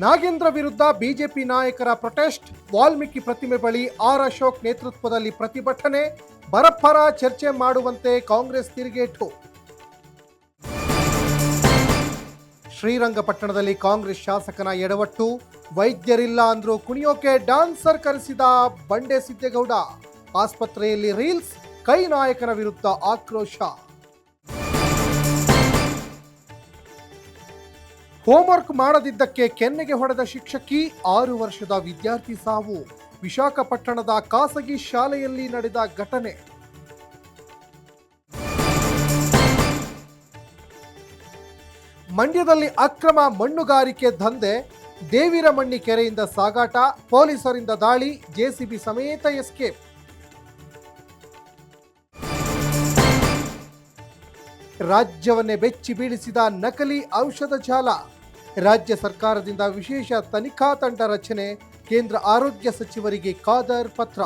ನಾಗೇಂದ್ರ ವಿರುದ್ಧ ಬಿಜೆಪಿ ನಾಯಕರ ಪ್ರೊಟೆಸ್ಟ್. ವಾಲ್ಮೀಕಿ ಪ್ರತಿಮೆ ಬಳಿ ಆರ್ ಅಶೋಕ್ ನೇತೃತ್ವದಲ್ಲಿ ಪ್ರತಿಭಟನೆ. ಬರಪರ ಚರ್ಚೆ ಮಾಡುವಂತೆ ಕಾಂಗ್ರೆಸ್ ತಿರುಗೇಟು. ಶ್ರೀರಂಗಪಟ್ಟಣದಲ್ಲಿ ಕಾಂಗ್ರೆಸ್ ಶಾಸಕನ ಎಡವಟ್ಟು. ವೈದ್ಯರಿಲ್ಲ ಅಂದ್ರೂ ಕುಣಿಯೋಕೆ ಡ್ಯಾನ್ಸರ್ ಕರೆಸಿದ ಬಂಡೆ ಸಿದ್ದೇಗೌಡ. ಆಸ್ಪತ್ರೆಯಲ್ಲಿ ರೀಲ್ಸ್. ಕೈ ನಾಯಕನ ವಿರುದ್ಧ ಆಕ್ರೋಶ. ಹೋಂವರ್ಕ್ ಮಾಡದಿದ್ದಕ್ಕೆ ಕೆನ್ನೆಗೆ ಹೊಡೆದ ಶಿಕ್ಷಕಿ. 6 ವರ್ಷದ ವಿದ್ಯಾರ್ಥಿ ಸಾವು. ವಿಶಾಖಪಟ್ಟಣದ ಖಾಸಗಿ ಶಾಲೆಯಲ್ಲಿ ನಡೆದ ಘಟನೆ. ಮಂಡ್ಯದಲ್ಲಿ ಅಕ್ರಮ ಮಣ್ಣುಗಾರಿಕೆ ದಂಧೆ. ದೇವಿರಮಣ್ಣಿ ಕೆರೆಯಿಂದ ಸಾಗಾಟ. ಪೊಲೀಸರಿಂದ ದಾಳಿ. ಜೆಸಿಬಿ ಸಮೇತ ಎಸ್ಕೇಪ್. ರಾಜ್ಯವನ್ನೇ ಬೆಚ್ಚಿ ಬೀಳಿಸಿದ ನಕಲಿ ಔಷಧ ಜಾಲ. ರಾಜ್ಯ ಸರ್ಕಾರದಿಂದ ವಿಶೇಷ ತನಿಖಾ ತಂಡ ರಚನೆ. ಕೇಂದ್ರ ಆರೋಗ್ಯ ಸಚಿವರಿಗೆ ಖಾದರ್ ಪತ್ರ.